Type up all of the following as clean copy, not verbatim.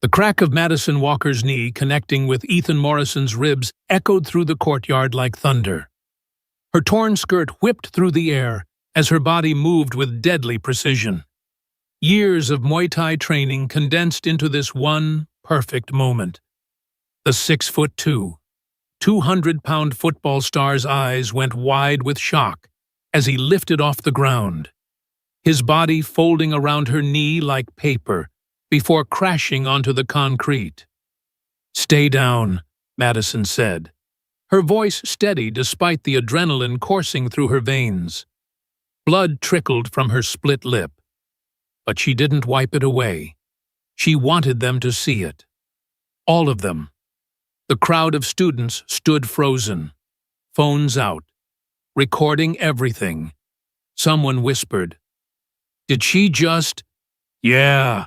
The crack of Madison Walker's knee connecting with Ethan Morrison's ribs echoed through the courtyard like thunder. Her torn skirt whipped through the air as her body moved with deadly precision. Years of Muay Thai training condensed into this one perfect moment. The 6'2", 200-pound football star's eyes went wide with shock as he lifted off the ground, his body folding around her knee like paper before crashing onto the concrete. "Stay down," Madison said, her voice steady despite the adrenaline coursing through her veins. Blood trickled from her split lip, but she didn't wipe it away. She wanted them to see it. All of them. The crowd of students stood frozen, phones out, recording everything. Someone whispered, "Did she just—" "Yeah,"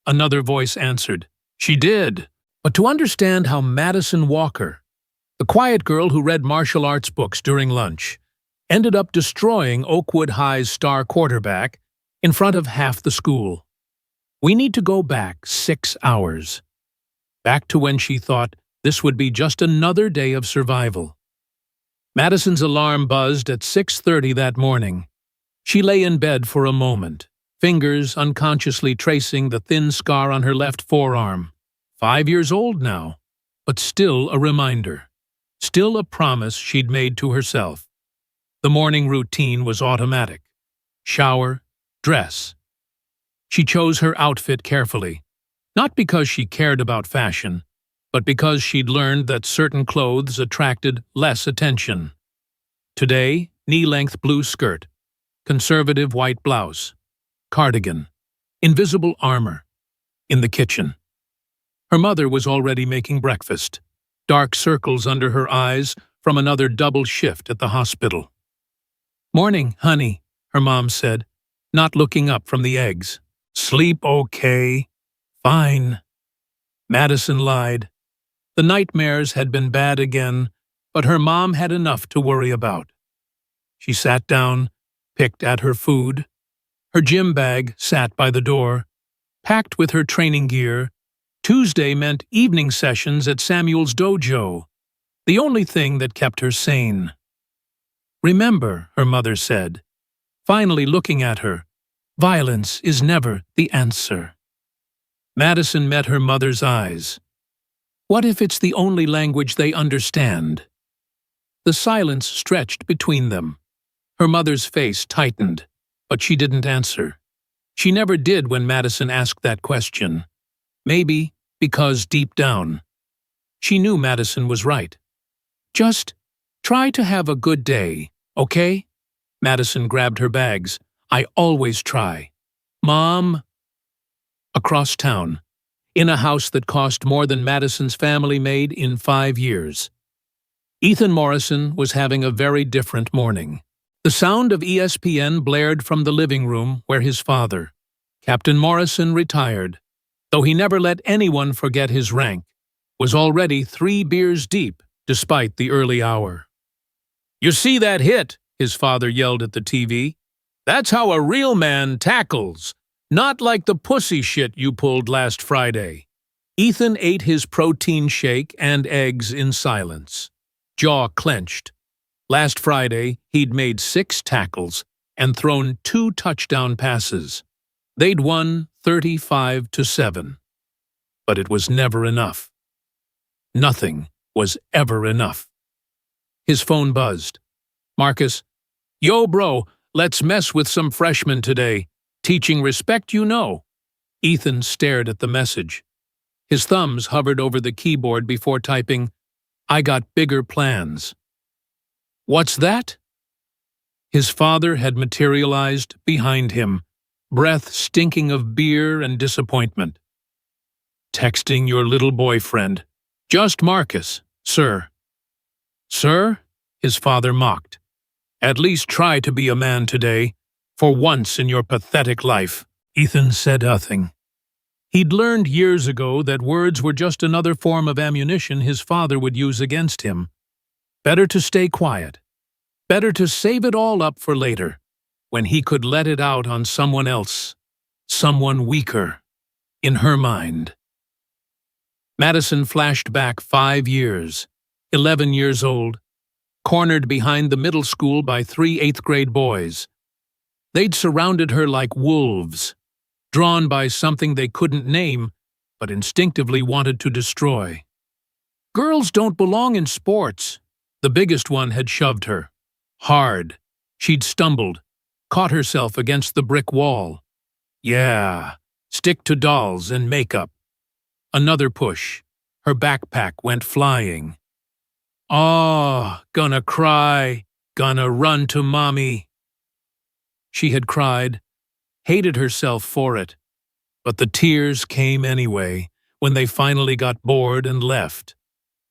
another voice answered. "She did." But to understand how Madison Walker, the quiet girl who read martial arts books during lunch, ended up destroying Oakwood High's star quarterback in front of half the school, we need to go back 6 hours. Back to when she thought this would be just another day of survival. Madison's alarm buzzed at 6:30 that morning. She lay in bed for a moment, fingers unconsciously tracing the thin scar on her left forearm. 5 years old now, but still a reminder. Still a promise she'd made to herself. The morning routine was automatic. Shower, dress. She chose her outfit carefully, not because she cared about fashion, but because she'd learned that certain clothes attracted less attention. Today, knee-length blue skirt, conservative white blouse, cardigan, invisible armor, in the kitchen. Her mother was already making breakfast, dark circles under her eyes from another double shift at the hospital. "Morning, honey," her mom said, not looking up from the eggs. "Sleep okay?" "Fine." Madison lied. The nightmares had been bad again, but her mom had enough to worry about. She sat down, picked at her food. Her gym bag sat by the door, packed with her training gear. Tuesday meant evening sessions at Samuel's dojo, the only thing that kept her sane. "Remember," her mother said, finally looking at her, "violence is never the answer." Madison met her mother's eyes. What if it's the only language they understand? The silence stretched between them. Her mother's face tightened, but she didn't answer. She never did when Madison asked that question. Maybe because deep down, she knew Madison was right. "Just try to have a good day, okay?" Madison grabbed her bags. "I always try." "Mom." Across town, in a house that cost more than Madison's family made in 5 years. Ethan Morrison was having a very different morning. The sound of ESPN blared from the living room where his father, Captain Morrison, retired, though he never let anyone forget his rank, was already 3 beers deep despite the early hour. "You see that hit?" his father yelled at the TV. "That's how a real man tackles. Not like the pussy shit you pulled last Friday." Ethan ate his protein shake and eggs in silence, jaw clenched. Last Friday, he'd made 6 tackles and thrown 2 touchdown passes. They'd won 35-7. But it was never enough. Nothing was ever enough. His phone buzzed. "Marcus, yo bro, let's mess with some freshmen today. Teaching respect, you know." Ethan stared at the message. His thumbs hovered over the keyboard before typing, "I got bigger plans." "What's that?" His father had materialized behind him, breath stinking of beer and disappointment. "Texting your little boyfriend. Just Marcus, sir." "Sir?" his father mocked. "At least try to be a man today. For once in your pathetic life." Ethan said nothing. He'd learned years ago that words were just another form of ammunition his father would use against him. Better to stay quiet. Better to save it all up for later, when he could let it out on someone else, someone weaker, in her mind. Madison flashed back 5 years, 11 years old, cornered behind the middle school by 3 eighth-grade boys. They'd surrounded her like wolves, drawn by something they couldn't name, but instinctively wanted to destroy. Girls don't belong in sports. The biggest one had shoved her. Hard. She'd stumbled, caught herself against the brick wall. Yeah, stick to dolls and makeup. Another push. Her backpack went flying. "Oh, gonna cry, gonna run to mommy." She had cried, hated herself for it, but the tears came anyway when they finally got bored and left.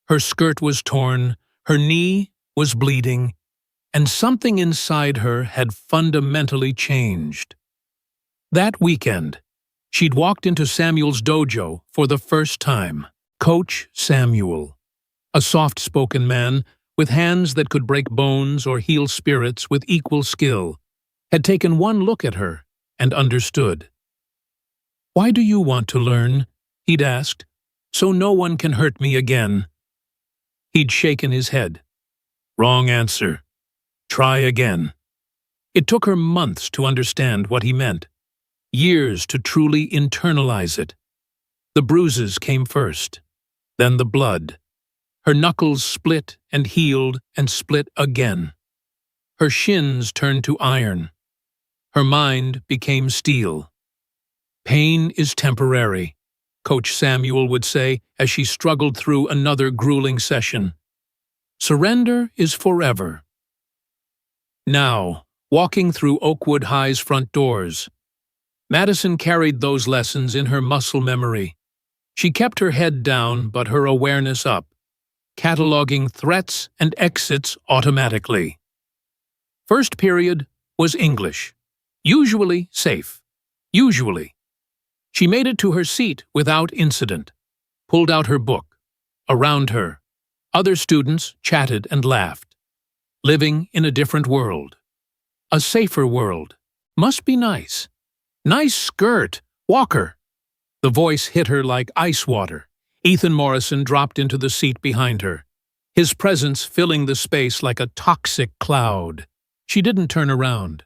Her skirt was torn, her knee was bleeding, and something inside her had fundamentally changed. That weekend, she'd walked into Samuel's dojo for the first time. Coach Samuel, a soft-spoken man with hands that could break bones or heal spirits with equal skill, had taken one look at her and understood. "Why do you want to learn?" he'd asked. "So no one can hurt me again." He'd shaken his head. "Wrong answer. Try again." It took her months to understand what he meant, years to truly internalize it. The bruises came first, then the blood. Her knuckles split and healed and split again. Her shins turned to iron. Her mind became steel. "Pain is temporary," Coach Samuel would say as she struggled through another grueling session. "Surrender is forever." Now, walking through Oakwood High's front doors, Madison carried those lessons in her muscle memory. She kept her head down but her awareness up, cataloging threats and exits automatically. First period was English. Usually safe. Usually. She made it to her seat without incident, pulled out her book. Around her, other students chatted and laughed. Living in a different world. A safer world. Must be nice. "Nice skirt, Walker." The voice hit her like ice water. Ethan Morrison dropped into the seat behind her, his presence filling the space like a toxic cloud. She didn't turn around.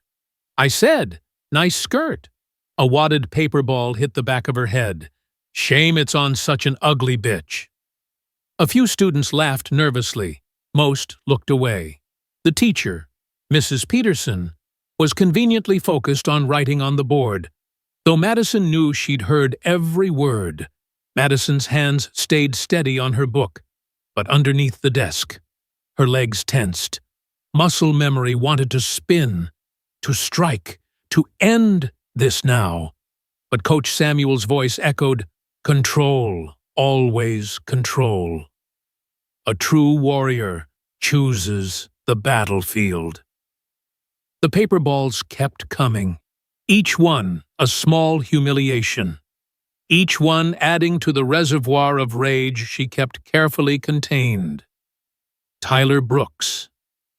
"I said, nice skirt." A wadded paper ball hit the back of her head. "Shame it's on such an ugly bitch." A few students laughed nervously. Most looked away. The teacher, Mrs. Peterson, was conveniently focused on writing on the board. Though Madison knew she'd heard every word, Madison's hands stayed steady on her book, but underneath the desk. Her legs tensed. Muscle memory wanted to spin, to strike, to end this now. But Coach Samuel's voice echoed, "Control, always control." A true warrior chooses the battlefield. The paper balls kept coming, each one a small humiliation, each one adding to the reservoir of rage she kept carefully contained. Tyler Brooks,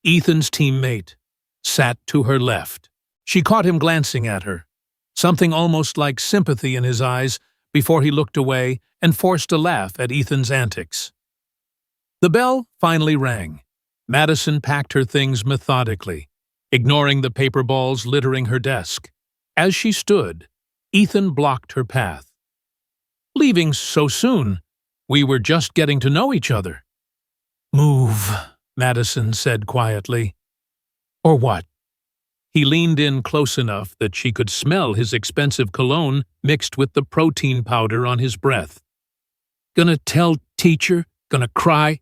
Ethan's teammate, sat to her left. She caught him glancing at her, something almost like sympathy in his eyes before he looked away and forced a laugh at Ethan's antics. The bell finally rang. Madison packed her things methodically, ignoring the paper balls littering her desk. As she stood, Ethan blocked her path. "Leaving so soon? We were just getting to know each other." "Move," Madison said quietly. "Or what?" He leaned in close enough that she could smell his expensive cologne mixed with the protein powder on his breath. "Gonna tell teacher? Gonna cry?"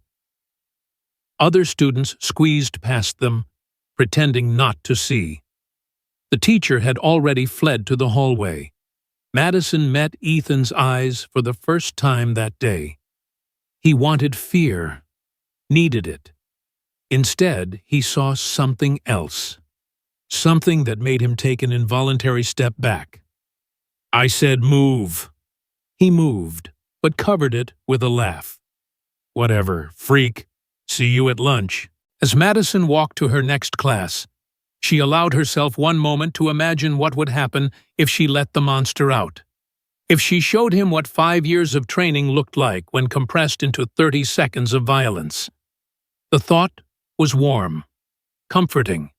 Other students squeezed past them, pretending not to see. The teacher had already fled to the hallway. Madison met Ethan's eyes for the first time that day. He wanted fear, needed it. Instead, he saw something else. Something that made him take an involuntary step back. "I said move." He moved, but covered it with a laugh. "Whatever, freak. See you at lunch." As Madison walked to her next class, she allowed herself one moment to imagine what would happen if she let the monster out. If she showed him what 5 years of training looked like when compressed into 30 seconds of violence. The thought was warm, comforting,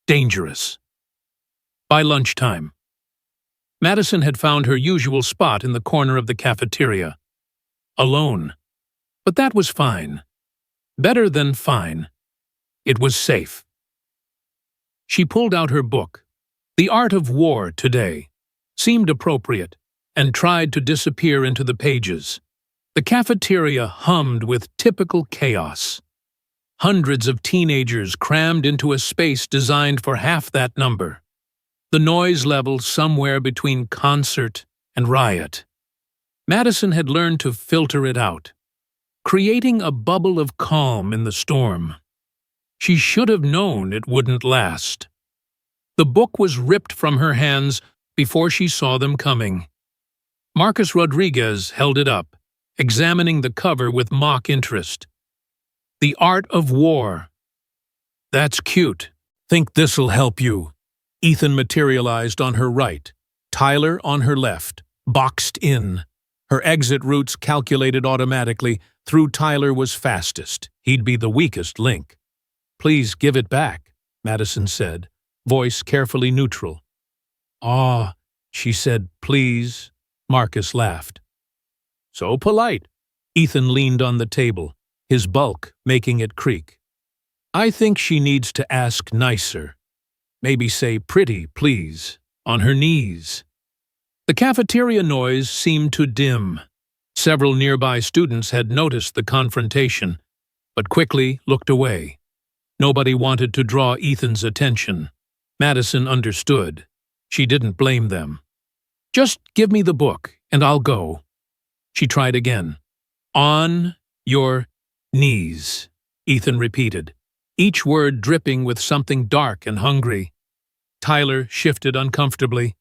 dangerous. By lunchtime, Madison had found her usual spot in the corner of the cafeteria. Alone. But that was fine. Better than fine. It was safe. She pulled out her book. The Art of War Today seemed appropriate, and tried to disappear into the pages. The cafeteria hummed with typical chaos. Hundreds of teenagers crammed into a space designed for half that number. The noise level somewhere between concert and riot. Madison had learned to filter it out, creating a bubble of calm in the storm. She should have known it wouldn't last. The book was ripped from her hands before she saw them coming. Marcus Rodriguez held it up, examining the cover with mock interest. The Art of War. That's cute. Think this'll help you. Ethan materialized on her right, Tyler on her left, boxed in. Her exit routes calculated automatically. Through Tyler was fastest. He'd be the weakest link. Please give it back, Madison said, voice carefully neutral. Ah, she said, please. Marcus laughed. So polite. Ethan leaned on the table, his bulk making it creak. I think she needs to ask nicer. Maybe say pretty, please, on her knees. The cafeteria noise seemed to dim. Several nearby students had noticed the confrontation, but quickly looked away. Nobody wanted to draw Ethan's attention. Madison understood. She didn't blame them. Just give me the book, and I'll go. She tried again. On your knees, Ethan repeated, each word dripping with something dark and hungry. Tyler shifted uncomfortably.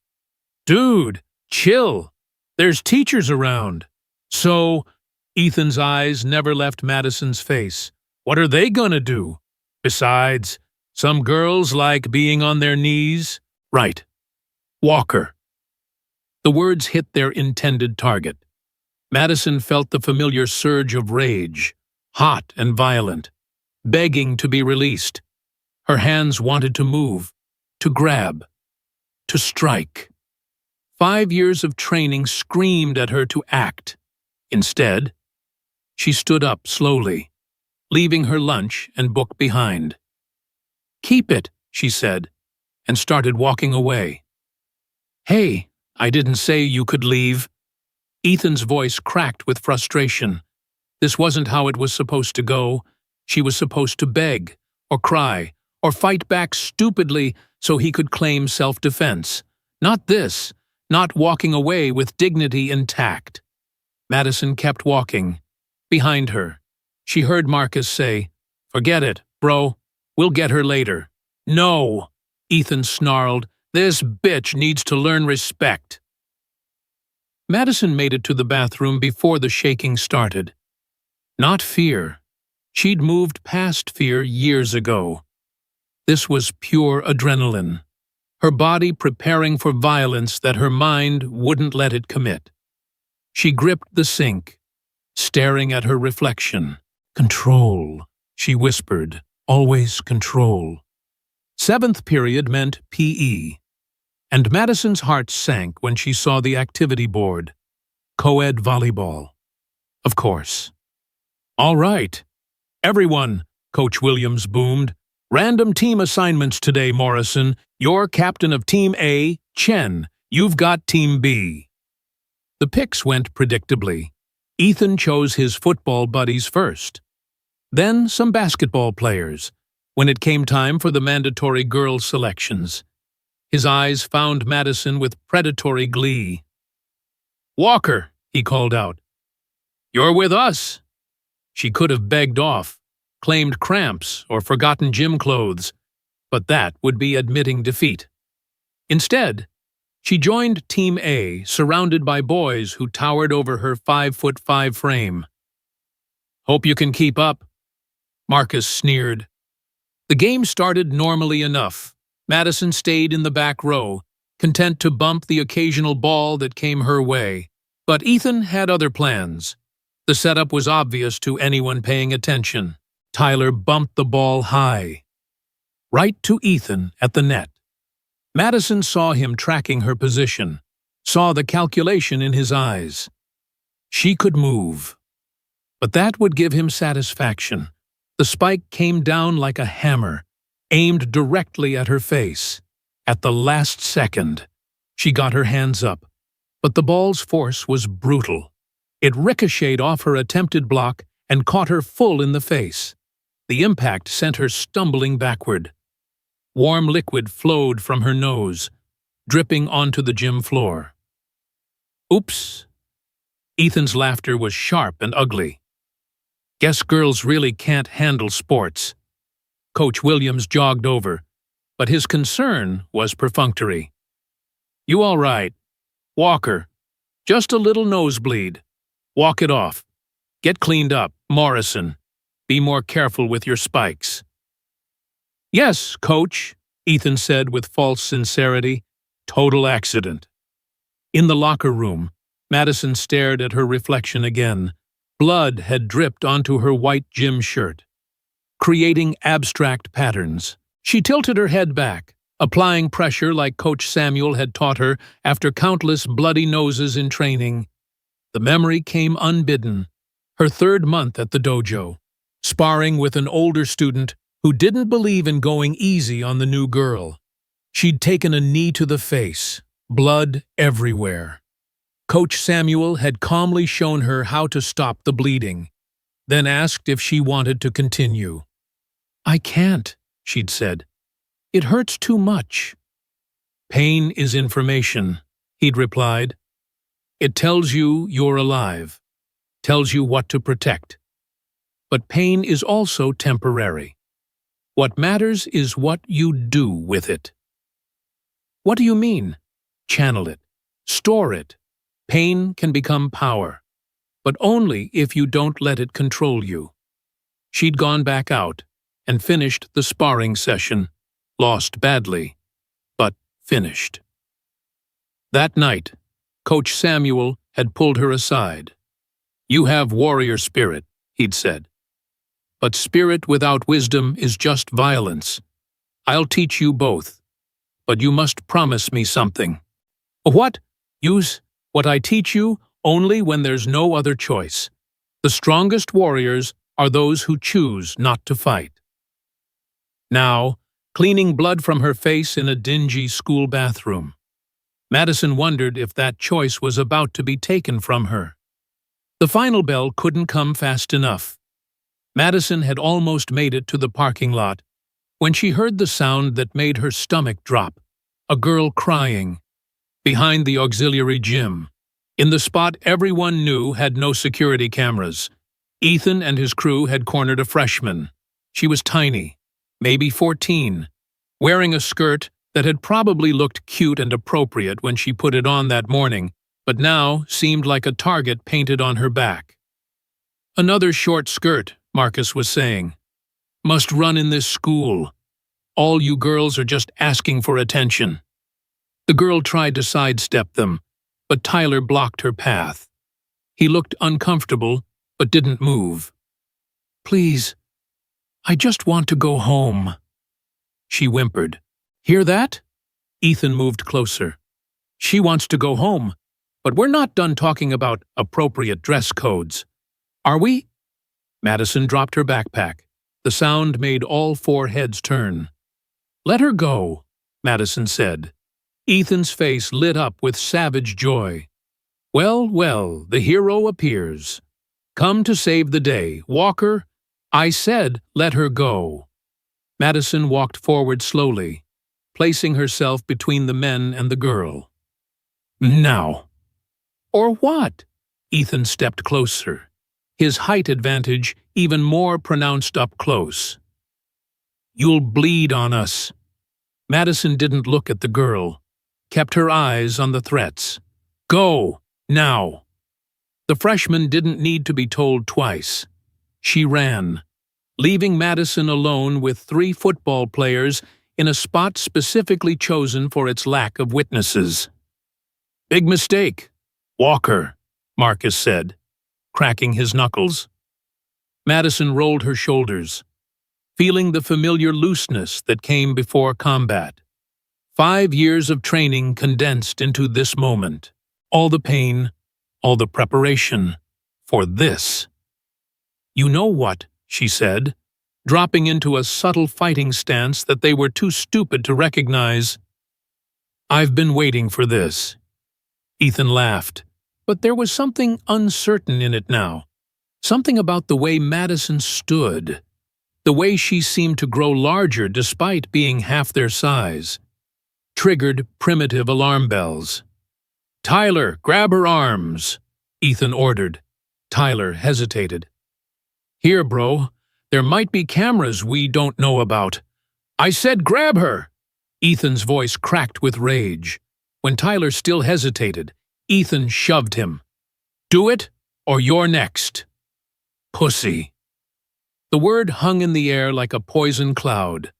Dude, chill. There's teachers around. So, Ethan's eyes never left Madison's face. What are they gonna do? Besides, some girls like being on their knees. Right. Walker. The words hit their intended target. Madison felt the familiar surge of rage, hot and violent, begging to be released. Her hands wanted to move, to grab, to strike. 5 years of training screamed at her to act. Instead, she stood up slowly, leaving her lunch and book behind. Keep it, she said, and started walking away. Hey, I didn't say you could leave. Ethan's voice cracked with frustration. This wasn't how it was supposed to go. She was supposed to beg, or cry, or fight back stupidly so he could claim self-defense. Not this, not walking away with dignity intact. Madison kept walking. Behind her, she heard Marcus say, Forget it, bro. We'll get her later. No, Ethan snarled. This bitch needs to learn respect. Madison made it to the bathroom before the shaking started. Not fear. She'd moved past fear years ago. This was pure adrenaline. Her body preparing for violence that her mind wouldn't let it commit. She gripped the sink, staring at her reflection. Control, she whispered. Always control. 7th period meant PE. And Madison's heart sank when she saw the activity board. Co-ed volleyball. Of course. All right. Everyone, Coach Williams boomed. Random team assignments today, Morrison. You're captain of Team A, Chen. You've got Team B. The picks went predictably. Ethan chose his football buddies first. Then some basketball players, when it came time for the mandatory girls' selections. His eyes found Madison with predatory glee. Walker, he called out. You're with us. She could have begged off, claimed cramps or forgotten gym clothes, but that would be admitting defeat. Instead, she joined Team A, surrounded by boys who towered over her 5'5" frame. Hope you can keep up, Marcus sneered. The game started normally enough. Madison stayed in the back row, content to bump the occasional ball that came her way. But Ethan had other plans. The setup was obvious to anyone paying attention. Tyler bumped the ball high, right to Ethan at the net. Madison saw him tracking her position, saw the calculation in his eyes. She could move. But that would give him satisfaction. The spike came down like a hammer, aimed directly at her face. At the last second, she got her hands up, but the ball's force was brutal. It ricocheted off her attempted block and caught her full in the face. The impact sent her stumbling backward. Warm liquid flowed from her nose, dripping onto the gym floor. Oops! Ethan's laughter was sharp and ugly. Guess girls really can't handle sports. Coach Williams jogged over, but his concern was perfunctory. You all right? Walker. Just a little nosebleed. Walk it off. Get cleaned up, Morrison. Be more careful with your spikes. Yes, Coach, Ethan said with false sincerity. Total accident. In the locker room, Madison stared at her reflection again. Blood had dripped onto her white gym shirt, creating abstract patterns. She tilted her head back, applying pressure like Coach Samuel had taught her after countless bloody noses in training. The memory came unbidden. Her 3rd month at the dojo, sparring with an older student who didn't believe in going easy on the new girl. She'd taken a knee to the face, blood everywhere. Coach Samuel had calmly shown her how to stop the bleeding, then asked if she wanted to continue. I can't, she'd said. It hurts too much. Pain is information, he'd replied. It tells you you're alive, tells you what to protect. But pain is also temporary. What matters is what you do with it. What do you mean? Channel it. Store it. Pain can become power, but only if you don't let it control you. She'd gone back out and finished the sparring session, lost badly, but finished. That night, Coach Samuel had pulled her aside. You have warrior spirit, he'd said. But spirit without wisdom is just violence. I'll teach you both, but you must promise me something. What? Use what I teach you only when there's no other choice. The strongest warriors are those who choose not to fight. Now, cleaning blood from her face in a dingy school bathroom, Madison wondered if that choice was about to be taken from her. The final bell couldn't come fast enough. Madison had almost made it to the parking lot when she heard the sound that made her stomach drop, a girl crying, behind the auxiliary gym, in the spot everyone knew had no security cameras. Ethan and his crew had cornered a freshman. She was tiny, maybe 14, wearing a skirt that had probably looked cute and appropriate when she put it on that morning, but now seemed like a target painted on her back. Another short skirt, Marcus was saying. Must run in this school. All you girls are just asking for attention. The girl tried to sidestep them, but Tyler blocked her path. He looked uncomfortable, but didn't move. Please, I just want to go home, she whimpered. Hear that? Ethan moved closer. She wants to go home, but we're not done talking about appropriate dress codes. Are we? Madison dropped her backpack. The sound made all 4 heads turn. Let her go, Madison said. Ethan's face lit up with savage joy. Well, well, the hero appears. Come to save the day. Walker, I said let her go. Madison walked forward slowly, placing herself between the men and the girl. Now. Or what? Ethan stepped closer, his height advantage even more pronounced up close. You'll bleed on us. Madison didn't look at the girl, kept her eyes on the threats. Go, now. The freshman didn't need to be told twice. She ran, leaving Madison alone with 3 football players in a spot specifically chosen for its lack of witnesses. "Big mistake, Walker," Marcus said, cracking his knuckles. Madison rolled her shoulders, feeling the familiar looseness that came before combat. 5 years of training condensed into this moment. All the pain, all the preparation for this. "You know what?" she said, dropping into a subtle fighting stance that they were too stupid to recognize. "I've been waiting for this." Ethan laughed, but there was something uncertain in it now. Something about the way Madison stood, the way she seemed to grow larger despite being half their size, triggered primitive alarm bells. "Tyler, grab her arms," Ethan ordered. Tyler hesitated. "Here, bro. There might be cameras we don't know about." "I said grab her!" Ethan's voice cracked with rage. When Tyler still hesitated, Ethan shoved him. "Do it, or you're next." "Pussy." The word hung in the air like a poison cloud.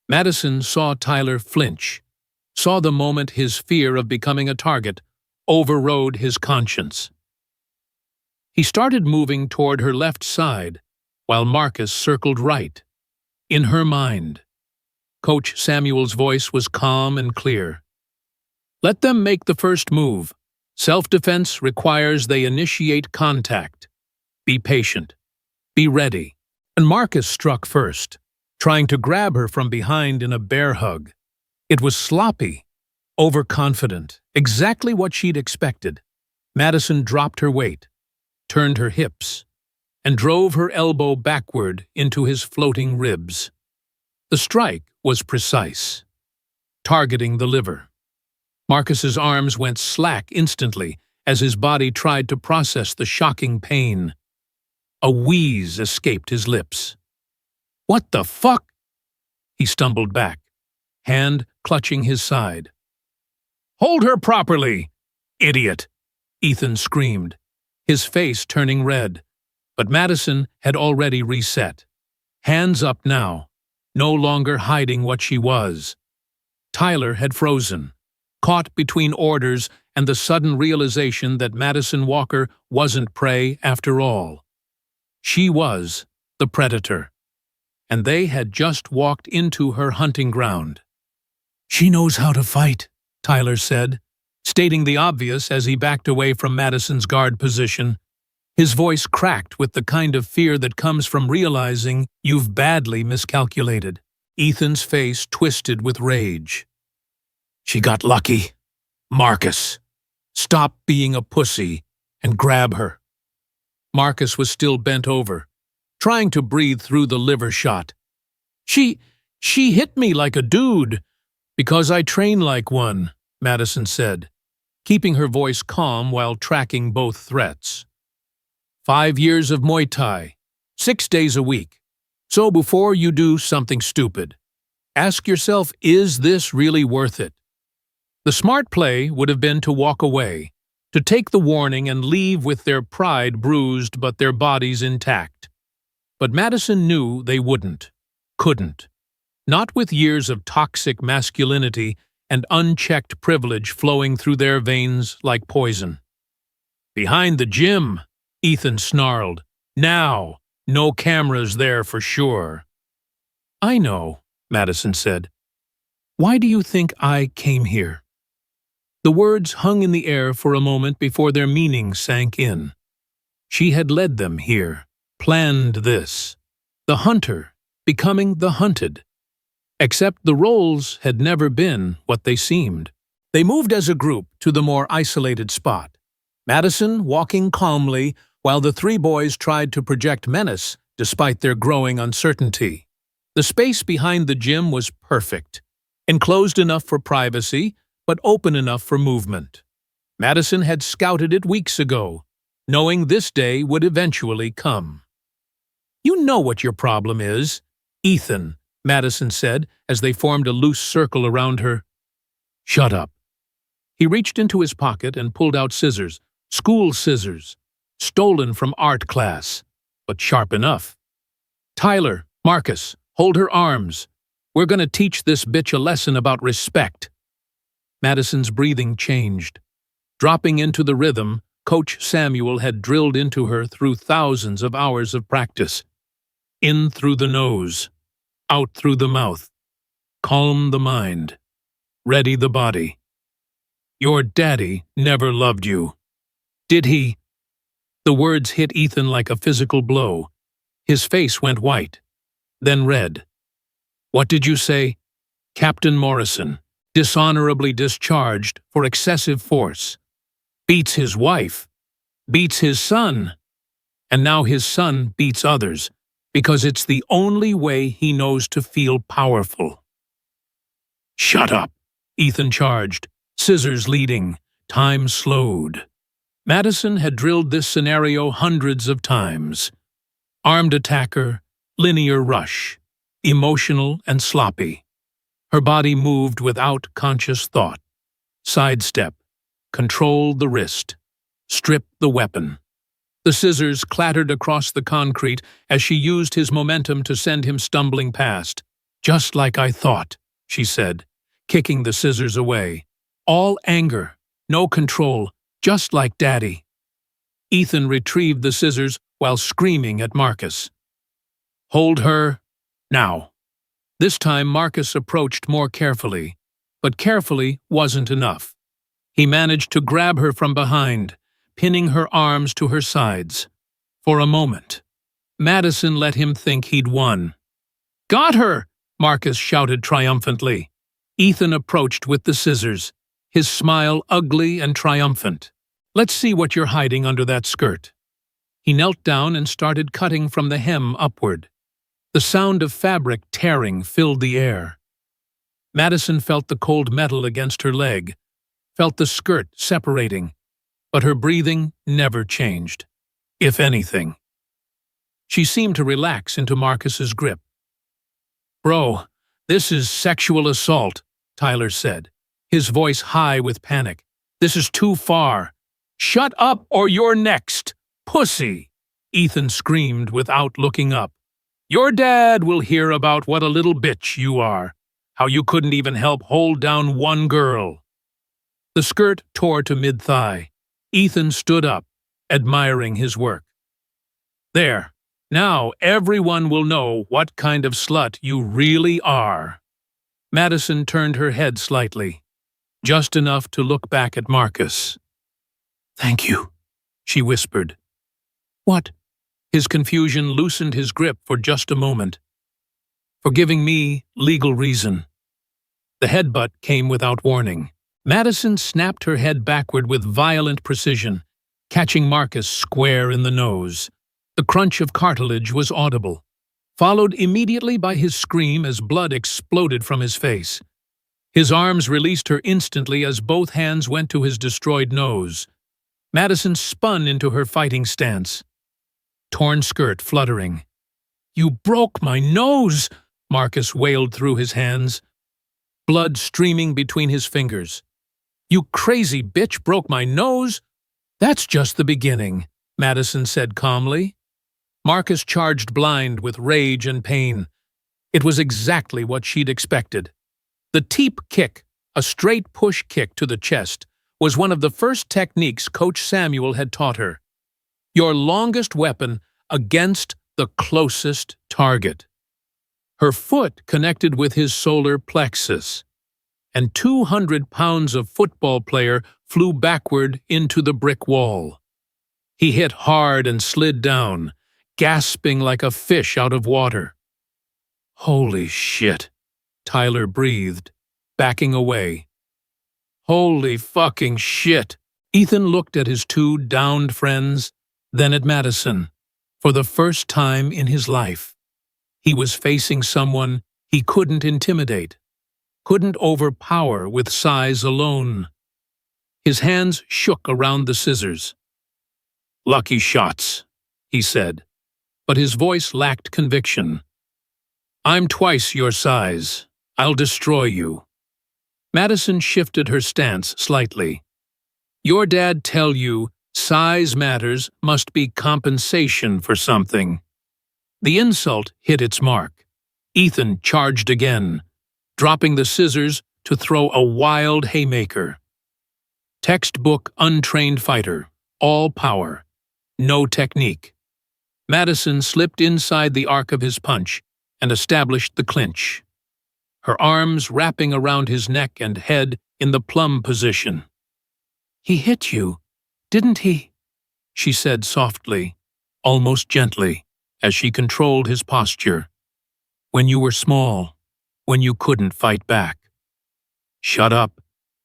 Madison saw Tyler flinch, saw the moment his fear of becoming a target overrode his conscience. He started moving toward her left side, while Marcus circled right. In her mind, Coach Samuel's voice was calm and clear. "Let them make the first move. Self-defense requires they initiate contact. Be patient. Be ready." And Marcus struck first, trying to grab her from behind in a bear hug. It was sloppy, overconfident, exactly what she'd expected. Madison dropped her weight, turned her hips, and drove her elbow backward into his floating ribs. The strike was precise, targeting the liver. Marcus's arms went slack instantly as his body tried to process the shocking pain. A wheeze escaped his lips. "What the fuck?" He stumbled back, hand clutching his side. "Hold her properly, idiot!" Ethan screamed, his face turning red. But Madison had already reset. Hands up now, no longer hiding what she was. Tyler had frozen, caught between orders and the sudden realization that Madison Walker wasn't prey after all. She was the predator, and they had just walked into her hunting ground. "She knows how to fight," Tyler said, stating the obvious as he backed away from Madison's guard position. His voice cracked with the kind of fear that comes from realizing you've badly miscalculated. Ethan's face twisted with rage. "She got lucky. Marcus, stop being a pussy and grab her." Marcus was still bent over, trying to breathe through the liver shot. She hit me like a dude, because I train like one," Madison said, keeping her voice calm while tracking both threats. 5 years of Muay Thai, 6 days a week. So before you do something stupid, ask yourself, is this really worth it? The smart play would have been to walk away, to take the warning and leave with their pride bruised but their bodies intact. But Madison knew they wouldn't, couldn't. Not with years of toxic masculinity and unchecked privilege flowing through their veins like poison. "Behind the gym," Ethan snarled. "Now, no cameras there for sure." "I know," Madison said. "Why do you think I came here?" The words hung in the air for a moment before their meaning sank in. She had led them here, planned this. The hunter becoming the hunted. Except the roles had never been what they seemed. They moved as a group to the more isolated spot, Madison walking calmly while the 3 boys tried to project menace despite their growing uncertainty. The space behind the gym was perfect, enclosed enough for privacy, but open enough for movement. Madison had scouted it weeks ago, knowing this day would eventually come. "You know what your problem is, Ethan," Madison said as they formed a loose circle around her. "Shut up." He reached into his pocket and pulled out scissors, school scissors, stolen from art class, but sharp enough. "Tyler, Marcus, hold her arms. We're gonna teach this bitch a lesson about respect." Madison's breathing changed. Dropping into the rhythm Coach Samuel had drilled into her through thousands of hours of practice. In through the nose, out through the mouth. Calm the mind. Ready the body. "Your daddy never loved you." "Did he?" The words hit Ethan like a physical blow. His face went white, then red. "What did you say?" "Captain Morrison, dishonorably discharged for excessive force. Beats his wife, beats his son, and now his son beats others, because it's the only way he knows to feel powerful." "Shut up," Ethan charged, scissors leading, time slowed. Madison had drilled this scenario hundreds of times. Armed attacker, linear rush, emotional and sloppy. Her body moved without conscious thought. Sidestep, control the wrist, strip the weapon. The scissors clattered across the concrete as she used his momentum to send him stumbling past. "Just like I thought," she said, kicking the scissors away. "All anger, no control, just like Daddy." Ethan retrieved the scissors while screaming at Marcus. "Hold her, now." This time Marcus approached more carefully, but carefully wasn't enough. He managed to grab her from behind, pinning her arms to her sides. For a moment, Madison let him think he'd won. "Got her!" Marcus shouted triumphantly. Ethan approached with the scissors, his smile ugly and triumphant. "Let's see what you're hiding under that skirt." He knelt down and started cutting from the hem upward. The sound of fabric tearing filled the air. Madison felt the cold metal against her leg, felt the skirt separating, but her breathing never changed, if anything. She seemed to relax into Marcus's grip. "Bro, this is sexual assault," Tyler said, his voice high with panic. "This is too far." "Shut up or you're next, pussy!" Ethan screamed without looking up. "Your dad will hear about what a little bitch you are, how you couldn't even help hold down one girl." The skirt tore to mid-thigh. Ethan stood up, admiring his work. "There, now everyone will know what kind of slut you really are." Madison turned her head slightly, just enough to look back at Marcus. "Thank you," she whispered. "What?" His confusion loosened his grip for just a moment. "For giving me legal reason." The headbutt came without warning. Madison snapped her head backward with violent precision, catching Marcus square in the nose. The crunch of cartilage was audible, followed immediately by his scream as blood exploded from his face. His arms released her instantly as both hands went to his destroyed nose. Madison spun into her fighting stance, torn skirt fluttering. "You broke my nose!" Marcus wailed through his hands, blood streaming between his fingers. "You crazy bitch broke my nose?" "That's just the beginning," Madison said calmly. Marcus charged blind with rage and pain. It was exactly what she'd expected. The teep kick, a straight push kick to the chest, was one of the first techniques Coach Samuel had taught her. Your longest weapon against the closest target. Her foot connected with his solar plexus, and 200 pounds of football player flew backward into the brick wall. He hit hard and slid down, gasping like a fish out of water. "Holy shit," Tyler breathed, backing away. "Holy fucking shit." Ethan looked at his two downed friends, then at Madison. For the first time in his life, he was facing someone he couldn't intimidate, couldn't overpower with size alone. His hands shook around the scissors. "Lucky shots," he said, but his voice lacked conviction. "I'm twice your size. I'll destroy you." Madison shifted her stance slightly. "Your dad tell you size matters must be compensation for something." The insult hit its mark. Ethan charged again, dropping the scissors to throw a wild haymaker. Textbook untrained fighter, all power, no technique. Madison slipped inside the arc of his punch and established the clinch, her arms wrapping around his neck and head in the plum position. "He hit you, didn't he?" she said softly, almost gently, as she controlled his posture. "When you were small, when you couldn't fight back." "Shut up."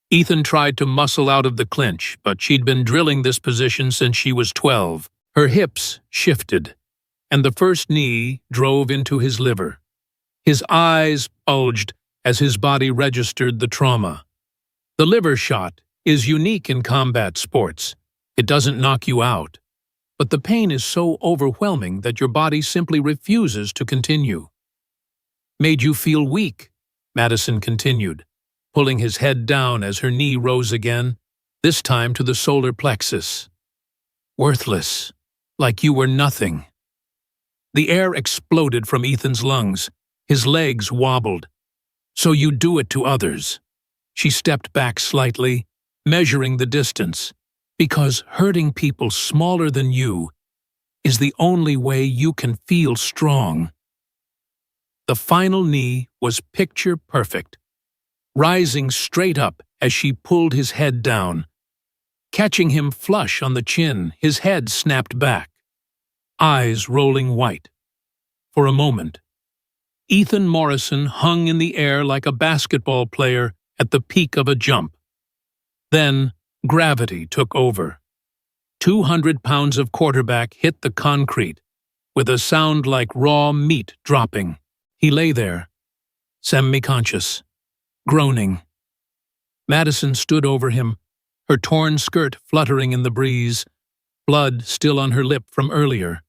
Ethan tried to muscle out of the clinch, but she'd been drilling this position since she was 12. Her hips shifted, and the first knee drove into his liver. His eyes bulged as his body registered the trauma. The liver shot is unique in combat sports. It doesn't knock you out, but the pain is so overwhelming that your body simply refuses to continue. "Made you feel weak," Madison continued, pulling his head down as her knee rose again, this time to the solar plexus. "Worthless, like you were nothing." The air exploded from Ethan's lungs. His legs wobbled. "So you do it to others." She stepped back slightly, measuring the distance, "because hurting people smaller than you is the only way you can feel strong." The final knee was picture perfect, rising straight up as she pulled his head down, catching him flush on the chin. His head snapped back, eyes rolling white. For a moment, Ethan Morrison hung in the air like a basketball player at the peak of a jump. Then gravity took over. 200 pounds of quarterback hit the concrete, with a sound like raw meat dropping. He lay there, semi-conscious, groaning. Madison stood over him, her torn skirt fluttering in the breeze, blood still on her lip from earlier.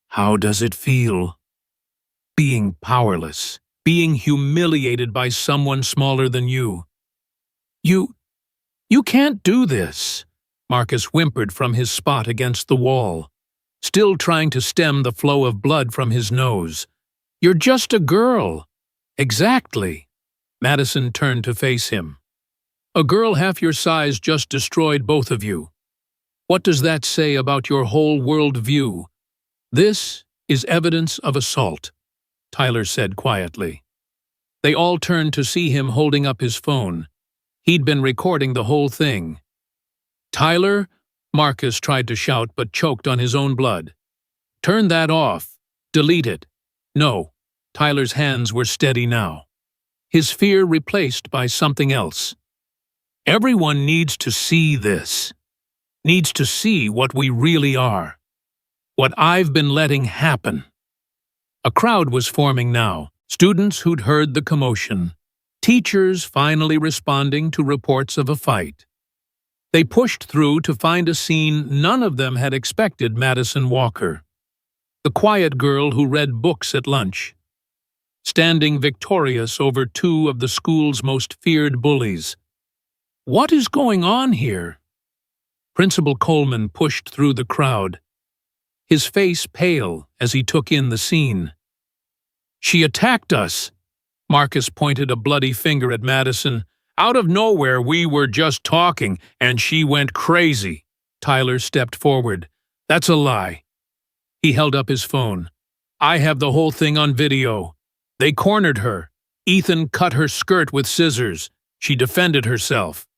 "How does it feel? Being powerless, being humiliated by someone smaller than you." You can't do this," Marcus whimpered from his spot against the wall, still trying to stem the flow of blood from his nose. "You're just a girl." "Exactly." Madison turned to face him. "A girl half your size just destroyed both of you. What does that say about your whole world view?" "This is evidence of assault," Tyler said quietly. They all turned to see him holding up his phone. He'd been recording the whole thing. "Tyler," Marcus tried to shout but choked on his own blood. "Turn that off. Delete it." "No." Tyler's hands were steady now, his fear replaced by something else. "Everyone needs to see this. Needs to see what we really are. What I've been letting happen." A crowd was forming now, students who'd heard the commotion, teachers finally responding to reports of a fight. They pushed through to find a scene none of them had expected. Madison Walker, the quiet girl who read books at lunch, standing victorious over two of the school's most feared bullies. "What is going on here?" Principal Coleman pushed through the crowd, his face pale as he took in the scene. "She attacked us." Marcus pointed a bloody finger at Madison. "Out of nowhere, we were just talking, and she went crazy." Tyler stepped forward. "That's a lie." He held up his phone. "I have the whole thing on video. They cornered her. Ethan cut her skirt with scissors. She defended herself."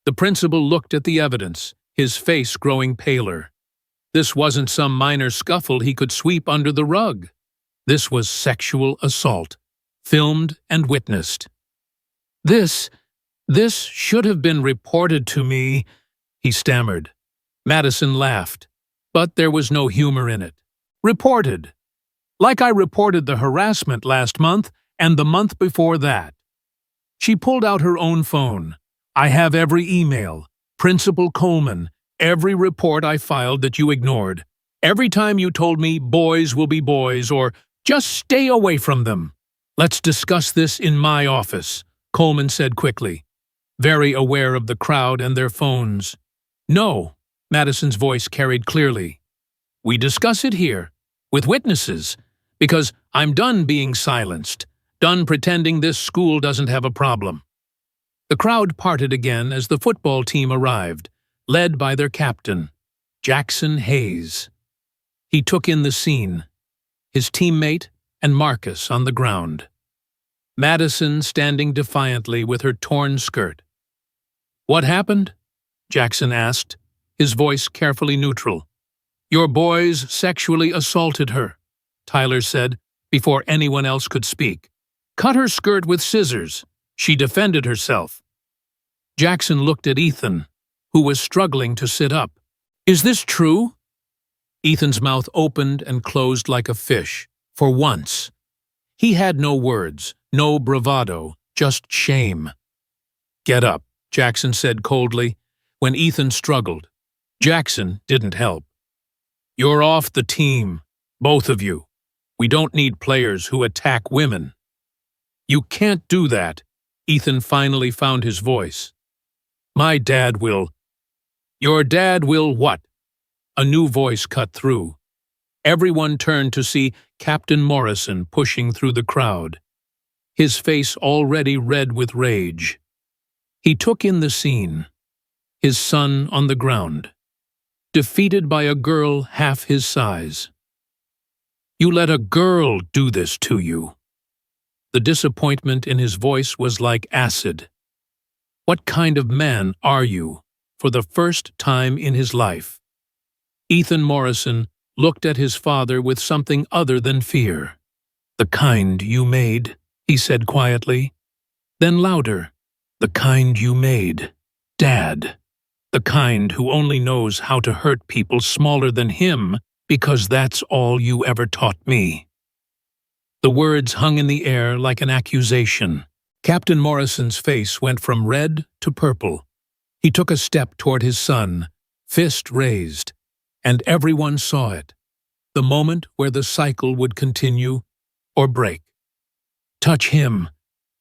The principal looked at the evidence, his face growing paler. This wasn't some minor scuffle he could sweep under the rug. This was sexual assault, filmed and witnessed. This should have been reported to me," he stammered. Madison laughed, but there was no humor in it. "Reported? Like I reported the harassment last month and the month before that." She pulled out her own phone. "I have every email, Principal Coleman, every report I filed that you ignored. Every time you told me boys will be boys or just stay away from them." "Let's discuss this in my office," Coleman said quickly, very aware of the crowd and their phones. "No," Madison's voice carried clearly. "We discuss it here, with witnesses. Because I'm done being silenced, done pretending this school doesn't have a problem. The crowd parted again as the football team arrived, led by their captain, Jackson Hayes. He took in the scene, his teammate and Marcus on the ground. Madison standing defiantly with her torn skirt. "What happened?" Jackson asked, his voice carefully neutral. "Your boys sexually assaulted her," Tyler said, before anyone else could speak. "Cut her skirt with scissors. She defended herself." Jackson looked at Ethan, who was struggling to sit up. "Is this true?" Ethan's mouth opened and closed like a fish, for once. He had no words, no bravado, just shame. "Get up," Jackson said coldly, when Ethan struggled. Jackson didn't help. "You're off the team, both of you. We don't need players who attack women." "You can't do that," Ethan finally found his voice. "My dad will." "Your dad will what?" A new voice cut through. Everyone turned to see Captain Morrison pushing through the crowd, his face already red with rage. He took in the scene, his son on the ground, defeated by a girl half his size. "You let a girl do this to you." The disappointment in his voice was like acid. "What kind of man are you?" For the first time in his life, Ethan Morrison looked at his father with something other than fear. "The kind you made," he said quietly. Then louder, "The kind you made, Dad. The kind who only knows how to hurt people smaller than him because that's all you ever taught me." The words hung in the air like an accusation. Captain Morrison's face went from red to purple. He took a step toward his son, fist raised, and everyone saw it, the moment where the cycle would continue or break. "Touch him,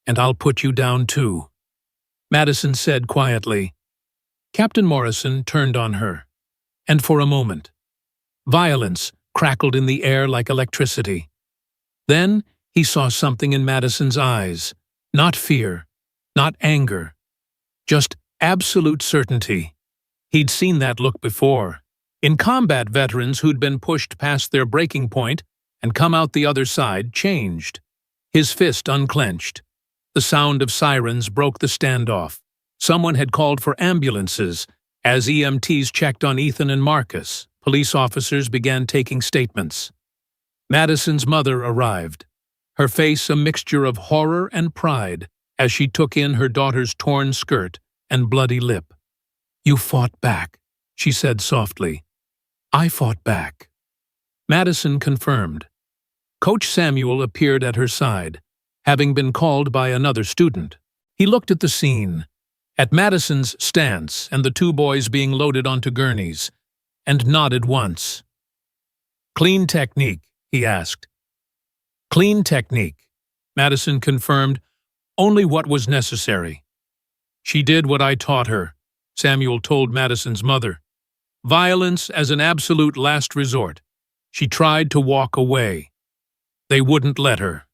and I'll put you down too," Madison said quietly. Captain Morrison turned on her, and for a moment, violence crackled in the air like electricity. Then he saw something in Madison's eyes, not fear, not anger, just absolute certainty. He'd seen that look before, in combat veterans who'd been pushed past their breaking point and come out the other side changed. His fist unclenched. The sound of sirens broke the standoff. Someone had called for ambulances. As EMTs checked on Ethan and Marcus, police officers began taking statements. Madison's mother arrived, her face a mixture of horror and pride as she took in her daughter's torn skirt and bloody lip. "You fought back," she said softly. "I fought back." Madison confirmed. Coach Samuel appeared at her side, having been called by another student. He looked at the scene, at Madison's stance and the two boys being loaded onto gurneys, and nodded once. "Clean technique?" he asked. "Clean technique," Madison confirmed, "only what was necessary." "She did what I taught her," Samuel told Madison's mother. "Violence as an absolute last resort. She tried to walk away. They wouldn't let her."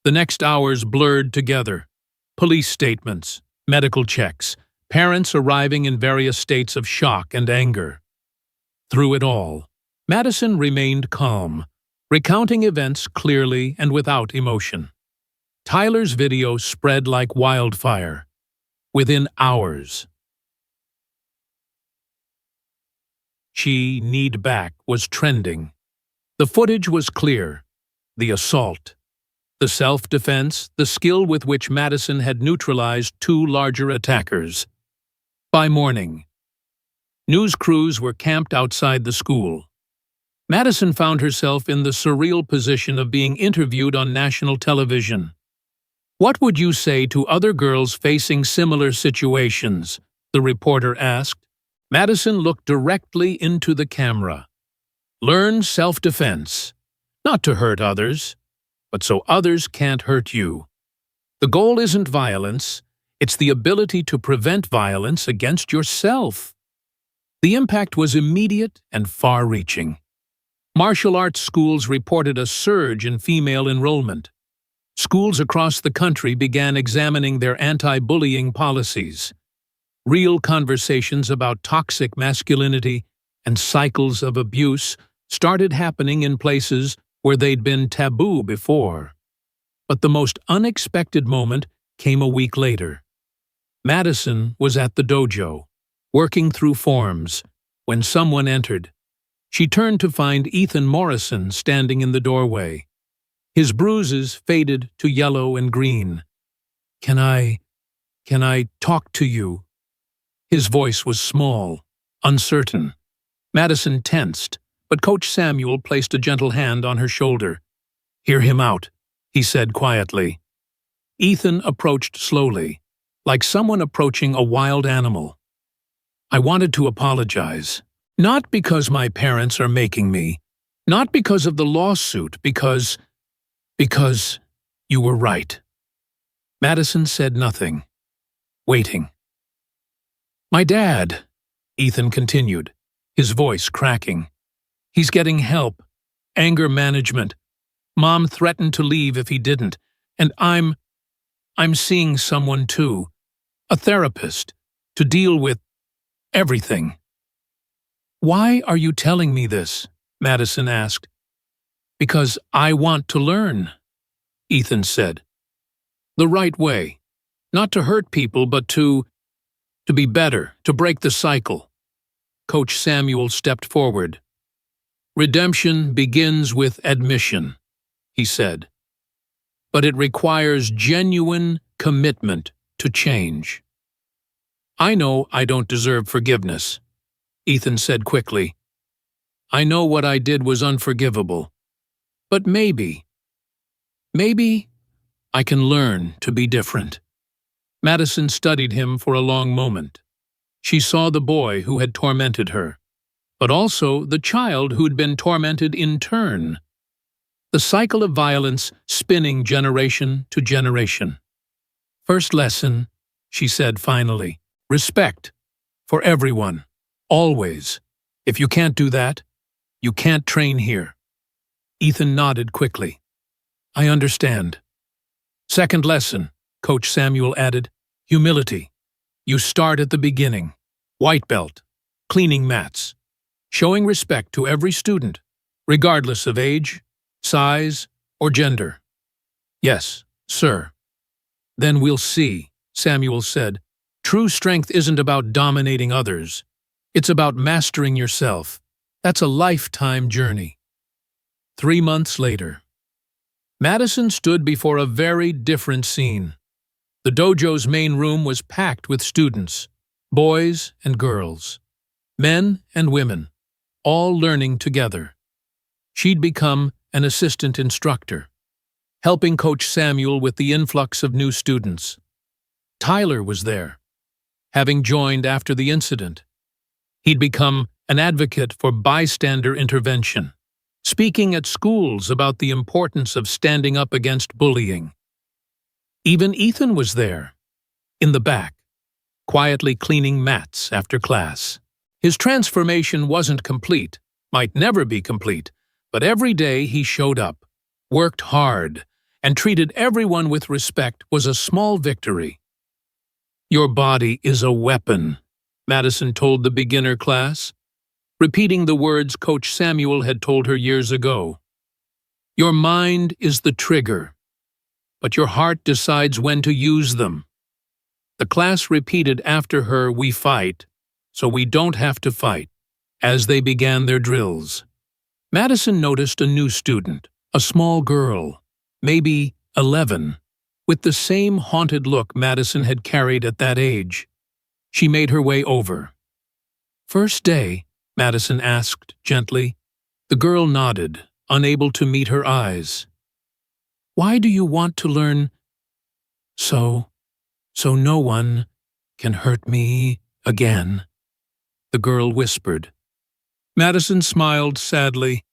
The next hours blurred together. Police statements, medical checks, parents arriving in various states of shock and anger. Through it all, Madison remained calm, recounting events clearly and without emotion. Tyler's video spread like wildfire. Within hours, "She need back" was trending. The footage was clear. The assault, the self-defense, the skill with which Madison had neutralized two larger attackers. By morning, news crews were camped outside the school. Madison found herself in the surreal position of being interviewed on national television. "What would you say to other girls facing similar situations?" the reporter asked. Madison looked directly into the camera. "Learn self-defense, not to hurt others, but so others can't hurt you. The goal isn't violence, it's the ability to prevent violence against yourself." The impact was immediate and far-reaching. Martial arts schools reported a surge in female enrollment. Schools across the country began examining their anti-bullying policies. Real conversations about toxic masculinity and cycles of abuse started happening in places where they'd been taboo before. But the most unexpected moment came a week later. Madison was at the dojo, working through forms, when someone entered. She turned to find Ethan Morrison standing in the doorway. His bruises faded to yellow and green. Can I talk to you?" His voice was small, uncertain. Madison tensed, but Coach Samuel placed a gentle hand on her shoulder. "Hear him out," he said quietly. Ethan approached slowly, like someone approaching a wild animal. "I wanted to apologize. Not because my parents are making me. Not because of the lawsuit, because you were right." Madison said nothing, waiting. "My dad," Ethan continued, his voice cracking. "He's getting help. Anger management. Mom threatened to leave if he didn't. And I'm seeing someone too. A therapist. To deal with everything." "Why are you telling me this?" Madison asked. "Because I want to learn," Ethan said. "The right way. Not to hurt people, but to be better, to break the cycle." Coach Samuel stepped forward. "Redemption begins with admission," he said. "But it requires genuine commitment to change." "I know I don't deserve forgiveness," Ethan said quickly. "I know what I did was unforgivable. But maybe I can learn to be different." Madison studied him for a long moment. She saw the boy who had tormented her, but also the child who'd been tormented in turn. The cycle of violence spinning generation to generation. "First lesson," she said finally, "respect for everyone. Always. If you can't do that, you can't train here." Ethan nodded quickly. "I understand." "Second lesson," Coach Samuel added, "humility. You start at the beginning. White belt, cleaning mats, showing respect to every student, regardless of age, size, or gender." "Yes, sir." "Then we'll see," Samuel said. "True strength isn't about dominating others. It's about mastering yourself. That's a lifetime journey." 3 months later, Madison stood before a very different scene. The dojo's main room was packed with students, boys and girls, men and women, all learning together. She'd become an assistant instructor, helping Coach Samuel with the influx of new students. Tyler was there, having joined after the incident. He'd become an advocate for bystander intervention, speaking at schools about the importance of standing up against bullying. Even Ethan was there, in the back, quietly cleaning mats after class. His transformation wasn't complete, might never be complete, but every day he showed up, worked hard, and treated everyone with respect was a small victory. "Your body is a weapon," Madison told the beginner class, repeating the words Coach Samuel had told her years ago. "Your mind is the trigger, but your heart decides when to use them." The class repeated after her, "We fight, so we don't have to fight," as they began their drills. Madison noticed a new student, a small girl, maybe 11, with the same haunted look Madison had carried at that age. She made her way over. "First day?" Madison asked gently. The girl nodded, unable to meet her eyes. "Why do you want to learn?" So no one can hurt me again," the girl whispered. Madison smiled sadly,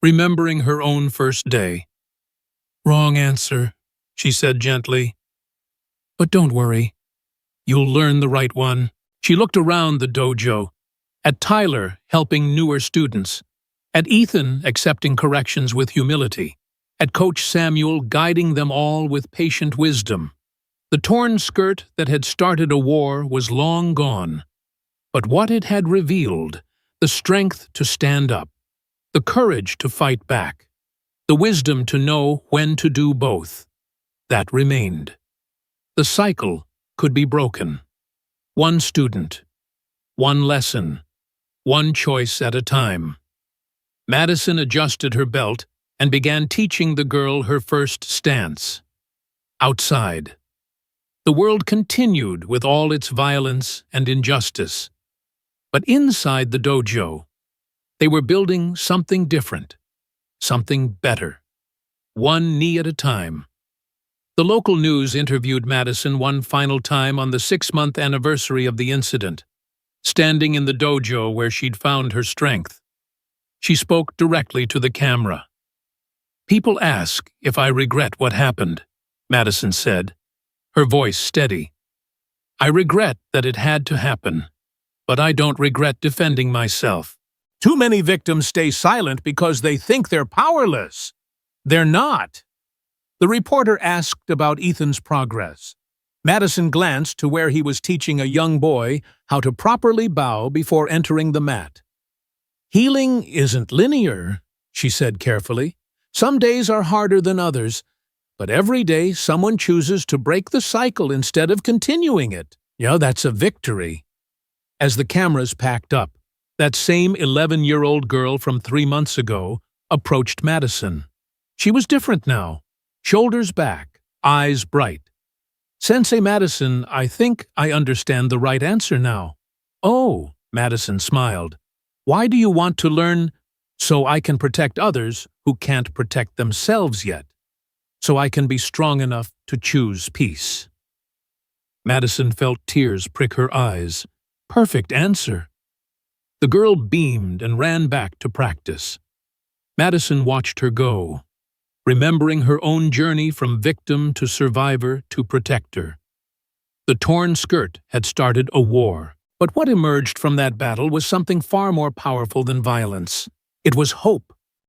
remembering her own first day. "Wrong answer," she said gently. "But don't worry. You'll learn the right one." She looked around the dojo, at Tyler helping newer students, At Ethan accepting corrections with humility, at Coach Samuel guiding them all with patient wisdom. The torn skirt that had started a war was long gone, but what it had revealed, the strength to stand up, the courage to fight back, the wisdom to know when to do both, that remained. The cycle could be broken. One student, one lesson, one choice at a time. Madison adjusted her belt and began teaching the girl her first stance. Outside. The world continued with all its violence and injustice. But inside the dojo, they were building something different, something better, one knee at a time. The local news interviewed Madison one final time on the 6-month anniversary of the incident, standing in the dojo where she'd found her strength. She spoke directly to the camera. "People ask if I regret what happened," Madison said, her voice steady. "I regret that it had to happen, but I don't regret defending myself." Too many victims stay silent because they think they're powerless. They're not. The reporter asked about Ethan's progress. Madison glanced to where he was teaching a young boy how to properly bow before entering the mat. "Healing isn't linear," she said carefully. "Some days are harder than others, but every day someone chooses to break the cycle instead of continuing it. Yeah, that's a victory." As the cameras packed up, that same 11-year-old girl from 3 months ago approached Madison. She was different now, shoulders back, eyes bright. "Sensei Madison, I think I understand the right answer now." "Oh," Madison smiled. "Why do you want to learn?" "So I can protect others who can't protect themselves yet. So I can be strong enough to choose peace." Madison felt tears prick her eyes. Perfect answer. The girl beamed and ran back to practice. Madison watched her go, remembering her own journey from victim to survivor to protector. The torn skirt had started a war, but what emerged from that battle was something far more powerful than violence. It was hope.